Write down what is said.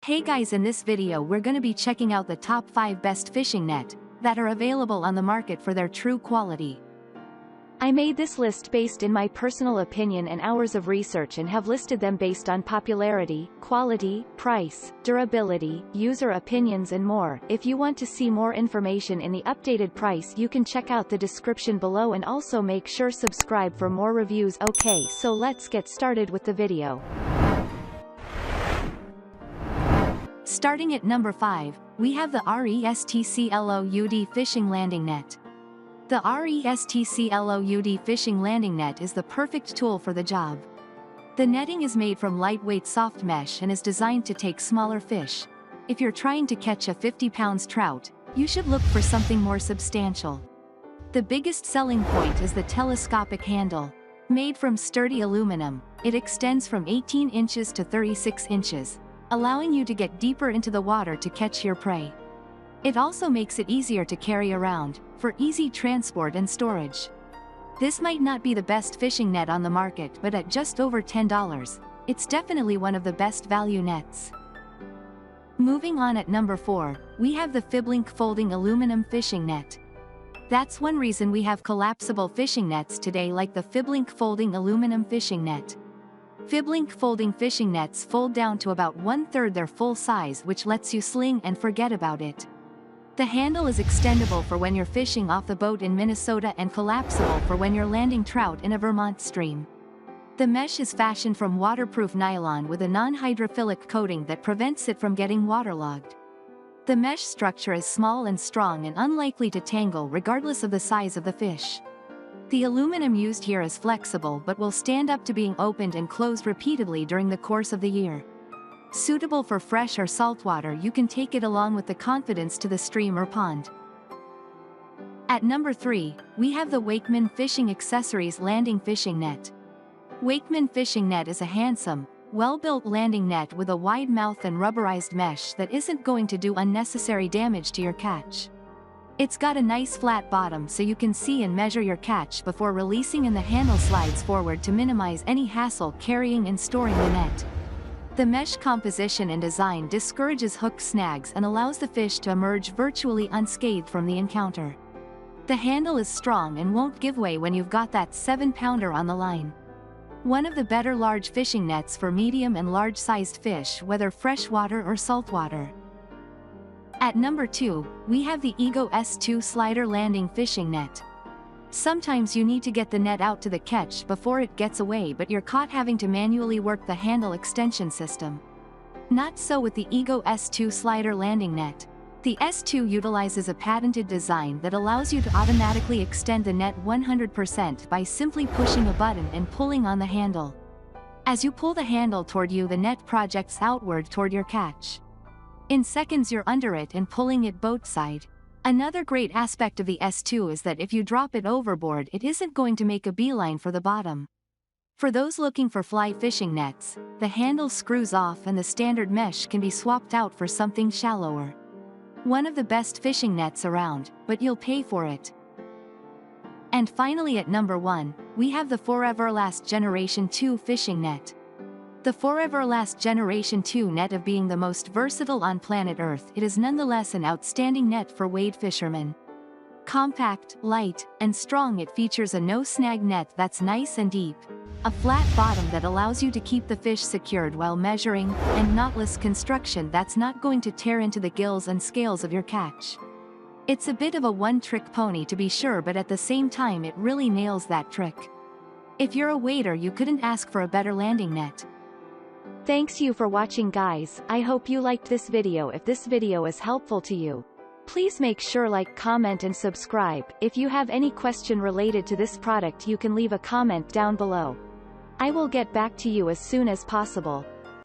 Hey guys, in this video we're gonna be checking out the top 5 best fishing net that are available on the market for their true quality. I made this list based in my personal opinion and hours of research and have listed them based on popularity, quality, price, durability, user opinions and more. If you want to see more information in the updated price, you can check out the description below and also make sure subscribe for more reviews. Okay, so let's get started with the video. Starting at number 5, we have the RESTCLOUD Fishing Landing Net. The RESTCLOUD Fishing Landing Net is the perfect tool for the job. The netting is made from lightweight soft mesh and is designed to take smaller fish. If you're trying to catch a 50-pound trout, you should look for something more substantial. The biggest selling point is the telescopic handle. Made from sturdy aluminum, it extends from 18 inches to 36 inches, allowing you to get deeper into the water to catch your prey. It also makes it easier to carry around, for easy transport and storage. This might not be the best fishing net on the market, but at just over $10, it's definitely one of the best value nets. Moving on at number 4, we have the Fiblink Folding Aluminum Fishing Net. That's one reason we have collapsible fishing nets today like the Fiblink Folding Aluminum Fishing Net. Fiblink folding fishing nets fold down to about 1/3 their full size, which lets you sling and forget about it. The handle is extendable for when you're fishing off the boat in Minnesota and collapsible for when you're landing trout in a Vermont stream. The mesh is fashioned from waterproof nylon with a non-hydrophilic coating that prevents it from getting waterlogged. The mesh structure is small and strong and unlikely to tangle regardless of the size of the fish. The aluminum used here is flexible but will stand up to being opened and closed repeatedly during the course of the year. Suitable for fresh or saltwater, you can take it along with the confidence to the stream or pond. At number 3, we have the Wakeman Fishing Accessories Landing Fishing Net. Wakeman Fishing Net is a handsome, well-built landing net with a wide mouth and rubberized mesh that isn't going to do unnecessary damage to your catch. It's got a nice flat bottom so you can see and measure your catch before releasing, and the handle slides forward to minimize any hassle carrying and storing the net. The mesh composition and design discourages hook snags and allows the fish to emerge virtually unscathed from the encounter. The handle is strong and won't give way when you've got that 7-pounder on the line. One of the better large fishing nets for medium and large-sized fish, whether freshwater or saltwater. At number 2, we have the Ego S2 Slider Landing Fishing Net. Sometimes you need to get the net out to the catch before it gets away, but you're caught having to manually work the handle extension system. Not so with the Ego S2 Slider Landing Net. The S2 utilizes a patented design that allows you to automatically extend the net 100% by simply pushing a button and pulling on the handle. As you pull the handle toward you, the net projects outward toward your catch. In seconds you're under it and pulling it boat side. Another great aspect of the S2 is that if you drop it overboard, it isn't going to make a beeline for the bottom. For those looking for fly fishing nets, the handle screws off and the standard mesh can be swapped out for something shallower. One of the best fishing nets around, but you'll pay for it. And finally at number 1, we have the ForEverlast Generation 2 Fishing Net. The ForEverlast Generation 2 net, of being the most versatile on planet Earth, it is nonetheless an outstanding net for wade fishermen. Compact, light, and strong, it features a no-snag net that's nice and deep, a flat bottom that allows you to keep the fish secured while measuring, and knotless construction that's not going to tear into the gills and scales of your catch. It's a bit of a one-trick pony to be sure, but at the same time it really nails that trick. If you're a wader, you couldn't ask for a better landing net. Thanks you for watching guys. I hope you liked this video. If this video is helpful to you, please make sure like, comment and subscribe. If you have any question related to this product, you can leave a comment down below. I will get back to you as soon as possible.